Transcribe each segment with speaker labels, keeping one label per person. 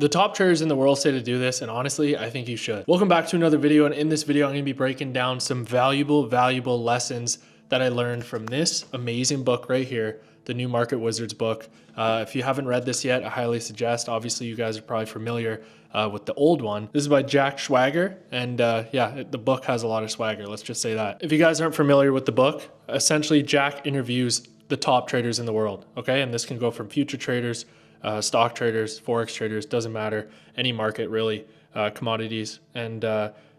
Speaker 1: The top traders in the world say to do this, and honestly, I think you should. Welcome back to another video, and in this video, I'm gonna be breaking down some valuable lessons that I learned from this amazing book right here, the New Market Wizards book. If you haven't read this yet, I highly suggest. Obviously, you guys are probably familiar with the old one. This is by Jack Schwager, and yeah, the book has a lot of swagger, let's just say that. If you guys aren't familiar with the book, essentially Jack interviews the top traders in the world, okay? And this can go from future traders, stock traders, forex traders, doesn't matter, any market really, commodities, and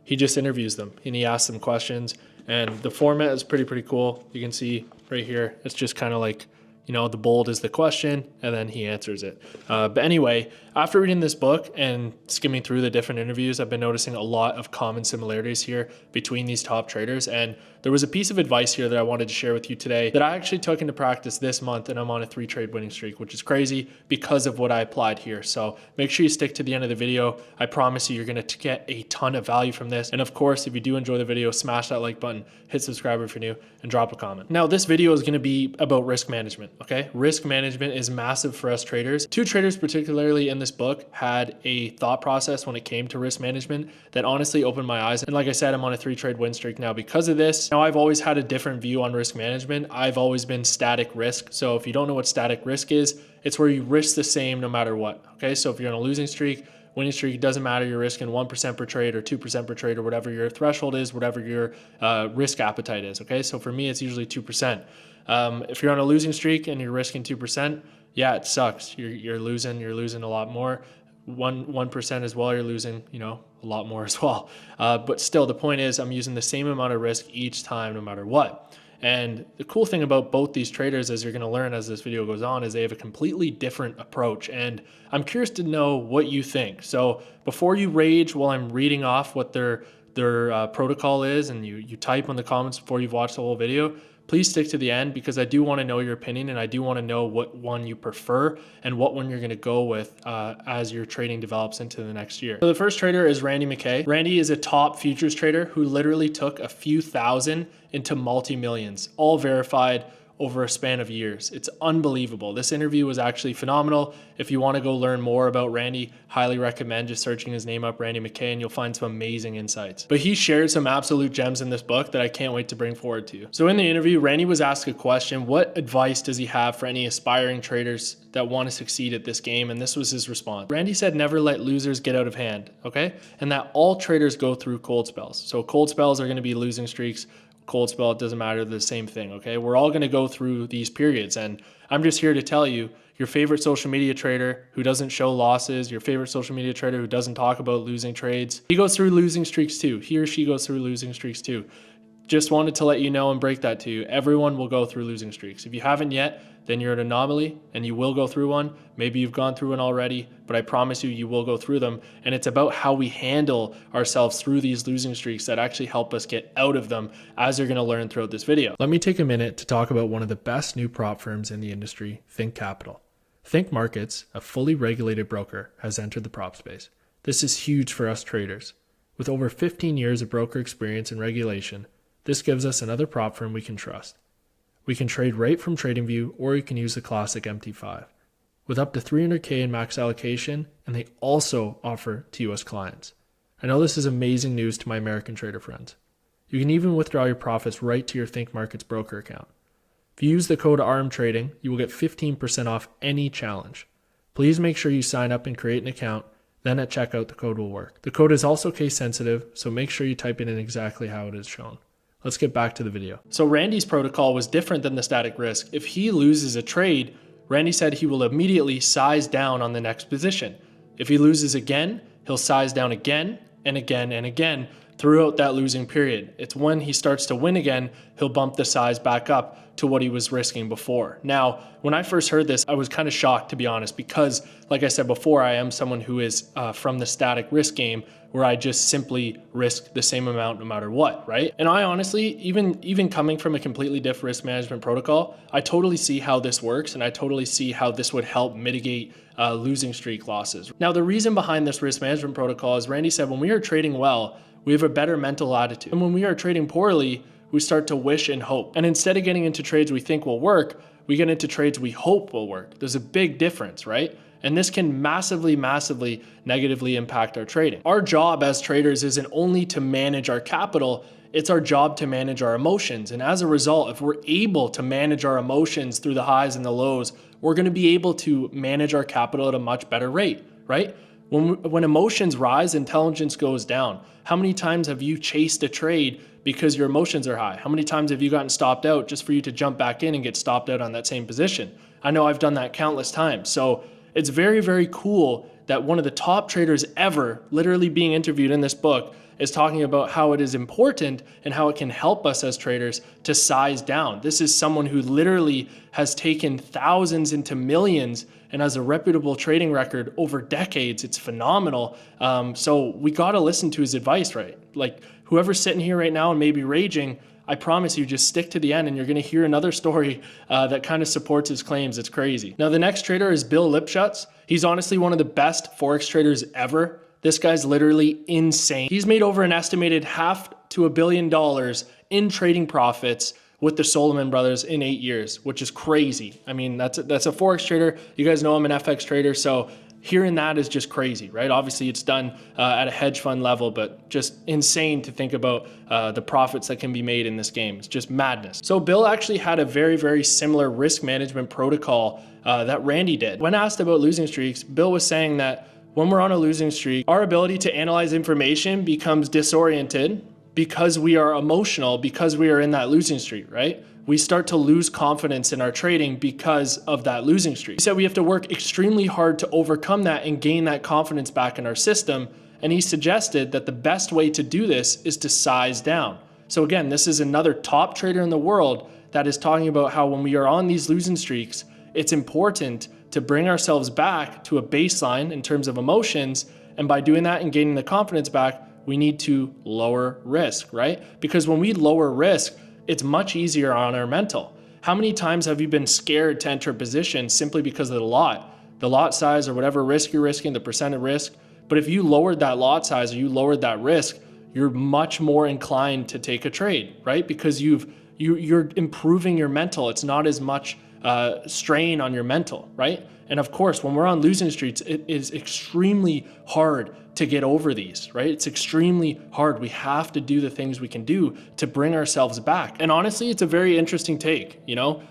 Speaker 1: he just interviews them and he asks them questions, and the format is pretty cool. You can see right here, it's just kind of like, you know, the bold is the question and then he answers it. But anyway, after reading this book and skimming through the different interviews, I've been noticing a lot of common similarities here between these top traders. And there was a piece of advice here that I wanted to share with you today that I actually took into practice this month, and I'm on a 3-trade winning streak, which is crazy because of what I applied here. So make sure you stick to the end of the video. I promise you, you're gonna get a ton of value from this. And of course, if you do enjoy the video, smash that like button, hit subscribe if you're new, and drop a comment. Now, this video is gonna be about risk management, okay? Risk management is massive for us traders. 2 traders particularly in this book had a thought process when it came to risk management that honestly opened my eyes. And like I said, I'm on a 3-trade win streak now because of this. Now, I've always had a different view on risk management. I've always been static risk. So if you don't know what static risk is, it's where you risk the same no matter what, okay? So if you're on a losing streak, winning streak, it doesn't matter, you're risking 1% per trade or 2% per trade or whatever your threshold is, whatever your risk appetite is, okay? So for me, it's usually 2%. If you're on a losing streak and you're risking 2%, yeah, it sucks. You're losing a lot more. 1% as well, you're losing, you know, a lot more as well. But still, the point is I'm using the same amount of risk each time, no matter what. And the cool thing about both these traders, as you're going to learn as this video goes on, is they have a completely different approach. And I'm curious to know what you think. So before you rage while I'm reading off what their protocol is, and you type in the comments before you've watched the whole video, please stick to the end, because I do want to know your opinion and I do want to know what one you prefer and what one you're going to go with as your trading develops into the next year. So the first trader is Randy McKay. Randy is a top futures trader who literally took a few thousand into multi-millions, all verified over a span of years. It's unbelievable. This interview was actually phenomenal. If you want to go learn more about Randy, highly recommend just searching his name up, Randy McKay, and you'll find some amazing insights. But he shared some absolute gems in this book that I can't wait to bring forward to you. So in the interview, Randy was asked a question: what advice does he have for any aspiring traders that want to succeed at this game? And this was his response. Randy said, never let losers get out of hand, okay? And that all traders go through cold spells. So cold spells are going to be losing streaks. Cold spell, it doesn't matter, the same thing, okay? We're all going to go through these periods, and I'm just here to tell you, your favorite social media trader who doesn't show losses, your favorite social media trader who doesn't talk about losing trades, he goes through losing streaks too. He or she goes through losing streaks too. Just wanted to let you know and break that to you. Everyone will go through losing streaks. If you haven't yet, then you're an anomaly and you will go through one. Maybe you've gone through one already, but I promise you, you will go through them. And it's about how we handle ourselves through these losing streaks that actually help us get out of them, as you're gonna learn throughout this video. Let me take a minute to talk about one of the best new prop firms in the industry, Think Capital. Think Markets, a fully regulated broker, has entered the prop space. This is huge for us traders. With over 15 years of broker experience and regulation, this gives us another prop firm we can trust. We can trade right from TradingView, or you can use the classic MT5 with up to $300K in max allocation, and they also offer to US clients. I know this is amazing news to my American trader friends. You can even withdraw your profits right to your Think Markets broker account. If you use the code ARMTrading, you will get 15% off any challenge. Please make sure you sign up and create an account, then at checkout the code will work. The code is also case sensitive, so make sure you type it in exactly how it is shown. Let's get back to the video. So Randy's protocol was different than the static risk. If he loses a trade, Randy said he will immediately size down on the next position. If he loses again, he'll size down again and again and again throughout that losing period. It's when he starts to win again, he'll bump the size back up to what he was risking before. Now, when I first heard this, I was kind of shocked, to be honest, because like I said before, I am someone who is from the static risk game, where I just simply risk the same amount no matter what, right? And I honestly, even coming from a completely different risk management protocol, I totally see how this works, and I totally see how this would help mitigate losing streak losses. Now, the reason behind this risk management protocol is Randy said, when we are trading well, we have a better mental attitude. And when we are trading poorly, we start to wish and hope. And instead of getting into trades we think will work, we get into trades we hope will work. There's a big difference, right? And this can massively, massively negatively impact our trading. Our job as traders isn't only to manage our capital, it's our job to manage our emotions. And as a result, if we're able to manage our emotions through the highs and the lows, we're going to be able to manage our capital at a much better rate, right? When emotions rise, intelligence goes down. How many times have you chased a trade because your emotions are high? How many times have you gotten stopped out just for you to jump back in and get stopped out on that same position? I know I've done that countless times. So it's very, very cool that one of the top traders ever, literally being interviewed in this book, is talking about how it is important and how it can help us as traders to size down. This is someone who literally has taken thousands into millions and has a reputable trading record over decades. It's phenomenal. So we got to listen to his advice, right? Like whoever's sitting here right now and maybe raging, I promise you, just stick to the end and you're going to hear another story that kind of supports his claims. It's crazy. Now, the next trader is Bill Lipschutz. He's honestly one of the best Forex traders ever. This guy's literally insane. He's made over an estimated $500 to $1 billion in trading profits with the Solomon brothers in 8 years, which is crazy. I mean, that's a Forex trader. You guys know I'm an FX trader, so hearing that is just crazy, right? Obviously, it's done at a hedge fund level, but just insane to think about the profits that can be made in this game. It's just madness. So Bill actually had a very, very similar risk management protocol that Randy did. When asked about losing streaks, Bill was saying that when we're on a losing streak, our ability to analyze information becomes disoriented because we are emotional, because we are in that losing streak, right? We start to lose confidence in our trading because of that losing streak. He said we have to work extremely hard to overcome that and gain that confidence back in our system. And he suggested that the best way to do this is to size down. So again, this is another top trader in the world that is talking about how when we are on these losing streaks, it's important to bring ourselves back to a baseline in terms of emotions. And by doing that and gaining the confidence back, we need to lower risk, right? Because when we lower risk, it's much easier on our mental. How many times have you been scared to enter a position simply because of the lot size or whatever risk you're risking, the percent of risk? But if you lowered that lot size or you lowered that risk, you're much more inclined to take a trade, right? Because you're improving your mental. It's not as much strain on your mental, right? And of course, when we're on losing streaks, it is extremely hard to get over these, right? It's extremely hard. We have to do the things we can do to bring ourselves back. And honestly, it's a very interesting take, you know?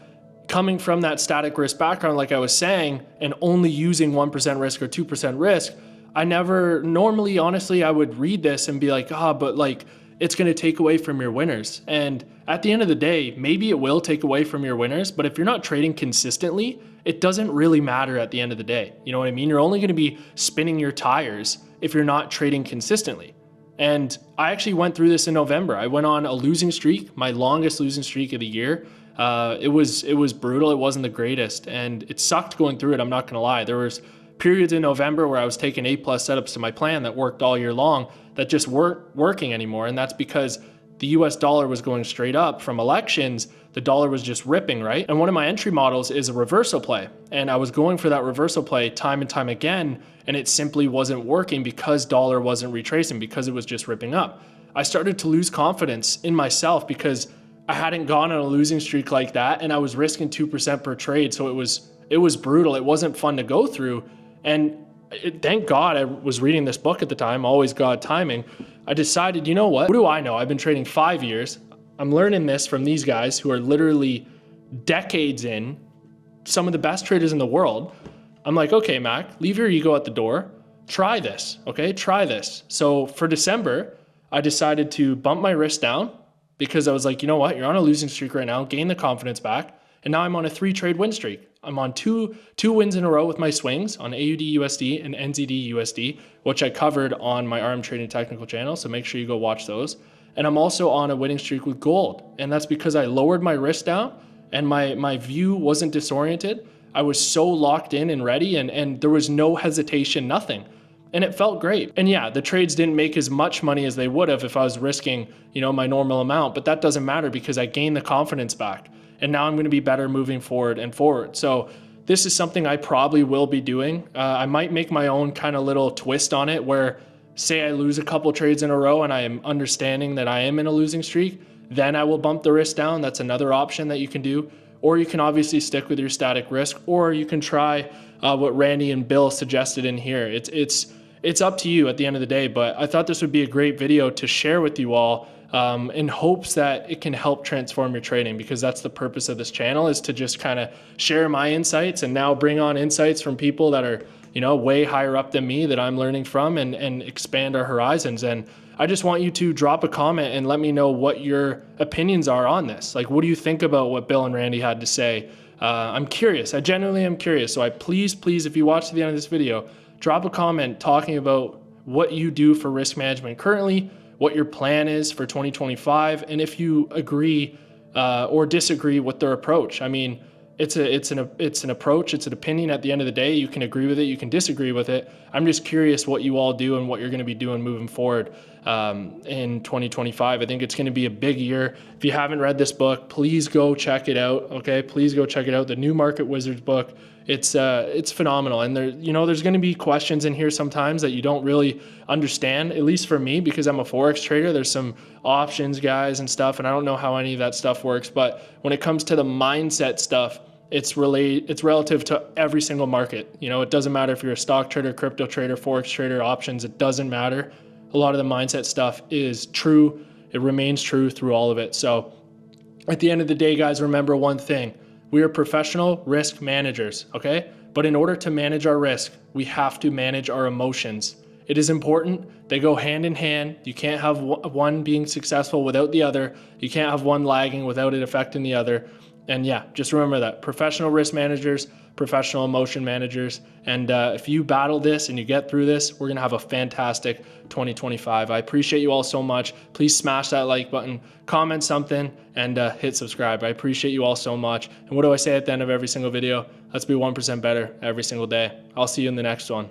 Speaker 1: Coming from that static risk background, like I was saying, and only using 1% risk or 2% risk, I never, normally, honestly, I would read this and be like, but like, it's going to take away from your winners. And at the end of the day, maybe it will take away from your winners, but if you're not trading consistently, it doesn't really matter at the end of the day. You know what I mean? You're only going to be spinning your tires if you're not trading consistently. And I actually went through this in November. I went on a losing streak, my longest losing streak of the year. It was brutal. It wasn't the greatest, and it sucked going through it. I'm not going to lie. There was periods in November where I was taking A+ setups to my plan that worked all year long that just weren't working anymore. And that's because the US dollar was going straight up from elections. The dollar was just ripping, right? And one of my entry models is a reversal play. And I was going for that reversal play time and time again, and it simply wasn't working because dollar wasn't retracing, because it was just ripping up. I started to lose confidence in myself because I hadn't gone on a losing streak like that, and I was risking 2% per trade. So it was brutal. It wasn't fun to go through. And thank God I was reading this book at the time, Always God Timing. I decided, you know what do I know? I've been trading 5 years. I'm learning this from these guys who are literally decades in, some of the best traders in the world. I'm like, okay, Mac, leave your ego at the door. Try this, okay? Try this. So for December, I decided to bump my risk down because I was like, you know what? You're on a losing streak right now. Gain the confidence back. And now I'm on a 3-trade win streak. I'm on two wins in a row with my swings on AUD USD and NZD USD, which I covered on my RM Trading Technical channel. So make sure you go watch those. And I'm also on a winning streak with gold. And that's because I lowered my risk down and my view wasn't disoriented. I was so locked in and ready, and there was no hesitation, nothing. And it felt great. And yeah, the trades didn't make as much money as they would have if I was risking, you know, my normal amount, but that doesn't matter because I gained the confidence back. And now I'm going to be better moving forward and forward. So this is something I probably will be doing. I might make my own kind of little twist on it where, say I lose a couple trades in a row and I am understanding that I am in a losing streak, then I will bump the risk down. That's another option that you can do. Or you can obviously stick with your static risk, or you can try what Randy and Bill suggested in here. It's up to you at the end of the day, but I thought this would be a great video to share with you all in hopes that it can help transform your trading, because that's the purpose of this channel, is to just kind of share my insights and now bring on insights from people that are, you know, way higher up than me that I'm learning from, and expand our horizons. And I just want you to drop a comment and let me know what your opinions are on this. Like, what do you think about what Bill and Randy had to say? I'm curious. I genuinely am curious. So please, if you watch to the end of this video, drop a comment talking about what you do for risk management currently, what your plan is for 2025, and if you agree or disagree with their approach. I mean, it's an approach, it's an opinion. At the end of the day, you can agree with it, you can disagree with it. I'm just curious what you all do and what you're going to be doing moving forward in 2025. I think it's going to be a big year. If you haven't read this book, please go check it out. Okay, please go check it out. The New Market Wizards book. It's phenomenal. And there's going to be questions in here sometimes that you don't really understand, at least for me, because I'm a Forex trader. There's some options guys and stuff, and I don't know how any of that stuff works. But when it comes to the mindset stuff, it's relative to every single market. You know, it doesn't matter if you're a stock trader, crypto trader, Forex trader, options, it doesn't matter. A lot of the mindset stuff is true. It remains true through all of it. So at the end of the day, guys, remember one thing. We are professional risk managers, okay? But in order to manage our risk, we have to manage our emotions. It is important. They go hand in hand. You can't have one being successful without the other. You can't have one lagging without it affecting the other. And yeah, just remember that. Professional risk managers, professional emotion managers. And if you battle this and you get through this, we're going to have a fantastic 2025. I appreciate you all so much. Please smash that like button, comment something, and hit subscribe. I appreciate you all so much. And what do I say at the end of every single video? Let's be 1% better every single day. I'll see you in the next one.